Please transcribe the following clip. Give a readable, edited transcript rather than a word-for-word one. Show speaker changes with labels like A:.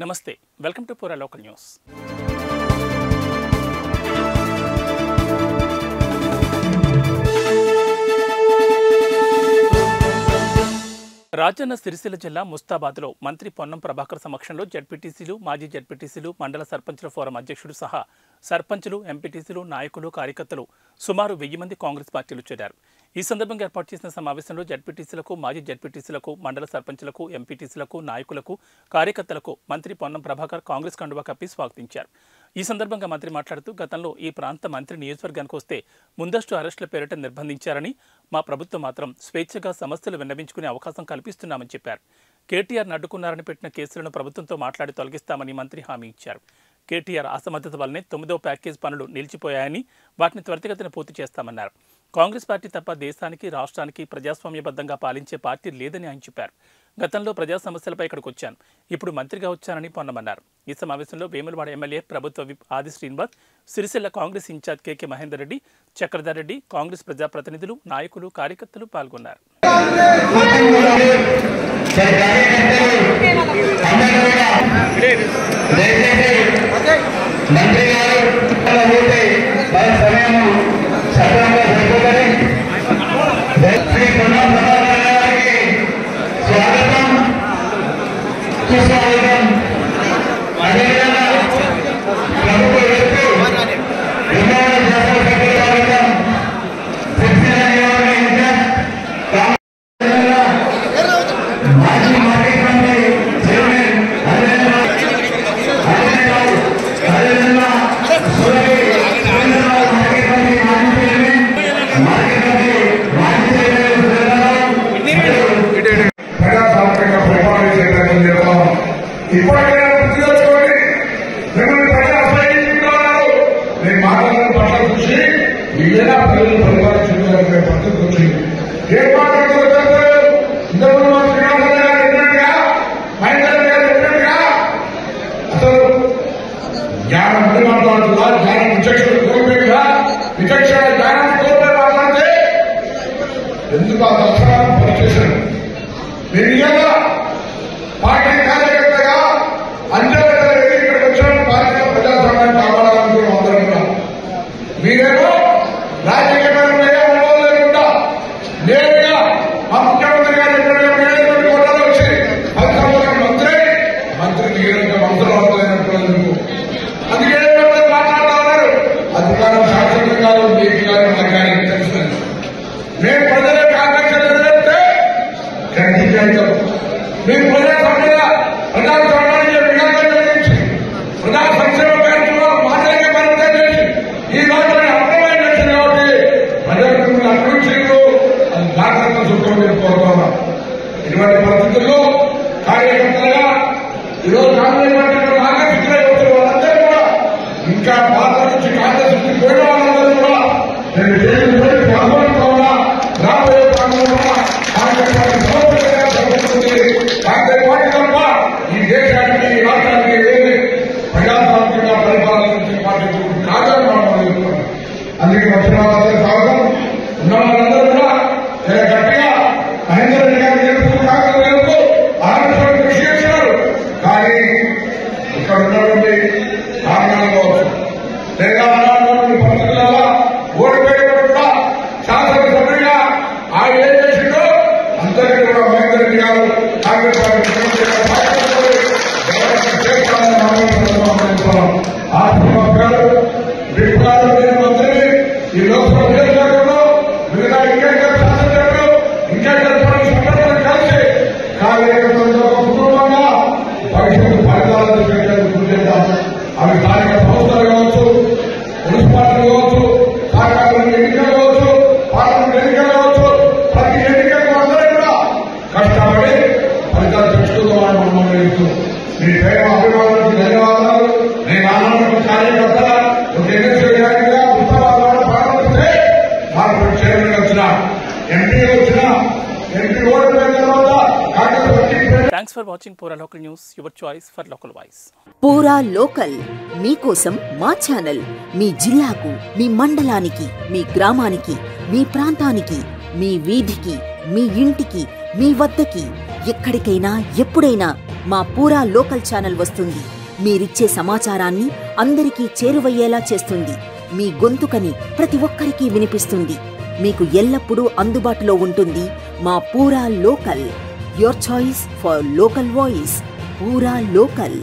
A: నమస్తే, welcome to పూరా local news. Rajanna Sircilla జిల్లా ముస్తాబాద్లో మంత్రి పొన్నం ప్రభాకర్ సమక్షంలో జడ్పీటీసీలు, మాజీ జడ్పీటీసీలు, మండల సర్పంచుల ఫోరం అధ్యక్షుడు సహా సర్పంచులు, ఎంపీటీసీలు, నాయకులు, కార్యకర్తలు సుమారు 1000 మంది కాంగ్రెస్ పార్టీలు చేరారు. ఈ సందర్భంగా ఏర్పాటు చేసిన సమావేశంలో జడ్పీటీసీలకు, మాజీ జడ్పీటీసీలకు, మండల సర్పంచులకు, ఎంపీటీసీలకు, నాయకులకు, కార్యకర్తలకు మంత్రి పొన్నం ప్రభాకర్ కాంగ్రెస్ కండువా కప్పి స్వాగతించారు. ఈ సందర్భంగా మంత్రి మాట్లాడుతూ, గతంలో ఈ ప్రాంత మంత్రి నియోజకవర్గానికి వస్తే ముందస్తు అరెస్టుల పేరిట నిర్బంధించారని, మా ప్రభుత్వం మాత్రం స్వేచ్ఛగా సమస్యలు విన్నవించుకునే అవకాశం కల్పిస్తున్నామని చెప్పారు. కేటీఆర్ను అడ్డుకున్నారని పెట్టిన కేసులను ప్రభుత్వంతో మాట్లాడి తొలగిస్తామని మంత్రి హామీ ఇచ్చారు. కేటీఆర్ అసమర్థత వల్లనే 9వ ప్యాకేజ్ పనులు నిలిచిపోయాయని, వాటిని త్వరితగతిన పూర్తి చేస్తామన్నారు. కాంగ్రెస్ పార్టీ తప్ప దేశానికి, రాష్ట్రానికి ప్రజాస్వామ్యబద్ధంగా పాలించే పార్టీ లేదని ఆయన చెప్పారు. గతంలో ప్రజా సమస్యలపై ఇక్కడికి వచ్చాను, ఇప్పుడు మంత్రిగా వచ్చానని పొన్నమన్నారు. ఈ సమావేశంలో వేములవాడ ఎమ్మెల్యే ప్రభుత్వ విప్ ఆది శ్రీనివాస్, సిరిసిల్ల కాంగ్రెస్ ఇన్ఛార్జ్ కేకే మహేందర్ రెడ్డి, చక్రధర్ రెడ్డి, కాంగ్రెస్ ప్రజాప్రతినిధులు, నాయకులు, కార్యకర్తలు పాల్గొన్నారు.
B: ఎందుకు ఆ దసరాను పనిచేశాను. నేను ఇలా పార్టీ కార్యకర్తగా అంచెలు ఇక్కడికి వచ్చాను. పార్టీ ప్రజాస్వామ్యాన్ని కాపాడాలనుకున్నాం అందరం కూడా. మీరేమో రాజకీయపరమైన అనుభవం లేకుండా నేరుగా మా ముఖ్యమంత్రి గారు మేనేజ్మెంట్ కోటాలో వచ్చి 10 సంవత్సరాల మంత్రికి ఈ రోజు అవసరం అవుతుందనుకున్నందుకు అందుకే మాట్లాడుతూ ఉన్నారు. అధికారం శాసనం కాదు, మీకు కానీ మాకు కానీ తెలుస్తుంది. మేము ప్రజలకు ఆకర్షించే ఖండించాం. మేము ప్రజాస్వామ్యానికి విఘాతం కలిగించి ప్రజా సంక్షేమ కార్యక్రమాలు మాట్లాడే పరిమితం చేసి ఈ రాష్ట్రాన్ని అర్థమైన చేసింది కాబట్టి ప్రజలకు అభివృద్ధిలో అది జాగ్రత్త చూసుకోమని కోరుతున్నాం. ఇటువంటి పరిస్థితుల్లో కార్యకర్తలుగా ఈరోజు కాంగ్రెస్ పార్టీలో ఆకర్షితులై వచ్చిన వాళ్ళందరూ కూడా ఇంకా పాత్ర నుంచి కాంగ్రెస్ నుంచి పోయిన వాళ్ళందరూ కూడా నేను చేసిన పాల్గొనకుండా రాబోయే కాలంలో కాంగ్రెస్ పార్టీ సమర్థంగా కాంగ్రెస్ పార్టీ తప్ప ఈ దేశానికి, ఈ రాష్ట్రానికి ఏది ప్రజాస్వామ్యంగా పరిపాలించే పార్టీ కాదని మనం అనుకుంటున్నాం. అందుకే వచ్చిన వాళ్ళందరూ స్వాగతం. ఉన్న వాళ్ళందరూ కూడా చాలా గట్టిగా మహేందర్ రెడ్డి గారు తెలుపు, కాంగ్రెస్ తెలుపు ఆరోగ్యం కృషి చేస్తున్నారు. కానీ ఇక్కడ ఉన్నటువంటి కారణాలు కావచ్చు, తెలంగాణ పరిస్థితుల ఓడిపోయేటప్పుడు కూడా శాసనసభ్యుడిగా ఆయన ఏం చేసిండో అందరికీ కూడా మహేందర్ రెడ్డి గారు కాంగ్రెస్ పార్టీ మంత్రి ఈ లోక్సభ నియోజకవర్గంలో మిగతా ఇంకెక్కడ శాసనసభ్యులు ఇంకెక్కడ సందర్భాలు కలిసి కార్యకర్తలతో కుటుంబంగా భవిష్యత్తు ఫలితాలను పెట్టడానికి కృషి చేద్దాం. అవి స్థానిక సంస్థలు కావచ్చు, మున్సిపాలిటీలు కావచ్చు, సహకార ఎన్నికలు కావచ్చు, పార్లమెంట్ ఎన్నికలు కావచ్చు, ప్రతి ఎన్నికలకు అందరూ కూడా కష్టపడి ఫలితాలు తెచ్చుకుందామని మనం చేస్తూ మీ ప్రేమ అభిమానులకు ధన్యవాదాలు. నేను ఆనంద కార్యకర్త ఒక ఎన్ఎస్ఏ గారిగా ఉత్తరాలు ప్రారంభిస్తే నాకు చైర్మన్ వచ్చిన ఎంపీ వచ్చిన ఎంపీ ఓడిపోయిన తర్వాత Congress party.
A: Thanks for watching Pura local news, your choice for local voice.
C: Pura local మీకోసం మా ఛానల్. మీ జిల్లాకు, మీ మండలానికి, మీ గ్రామానికి, మీ ప్రాంతానికి, మీ వీధికి, మీ ఇంటికి, మీ వద్దకి ఎక్కడికైనా ఎప్పుడైనా మా పూరా లోకల్ ఛానల్ వస్తుంది. మీరిచ్చే సమాచారాన్ని అందరికీ చేరువయ్యేలా చేస్తుంది. మీ గొంతుకని ప్రతి ఒక్కరికి వినిపిస్తుంది. మీకు ఎల్లప్పుడూ అందుబాటులో ఉంటుంది మా పూరా local. Your choice for local voice. Pura local.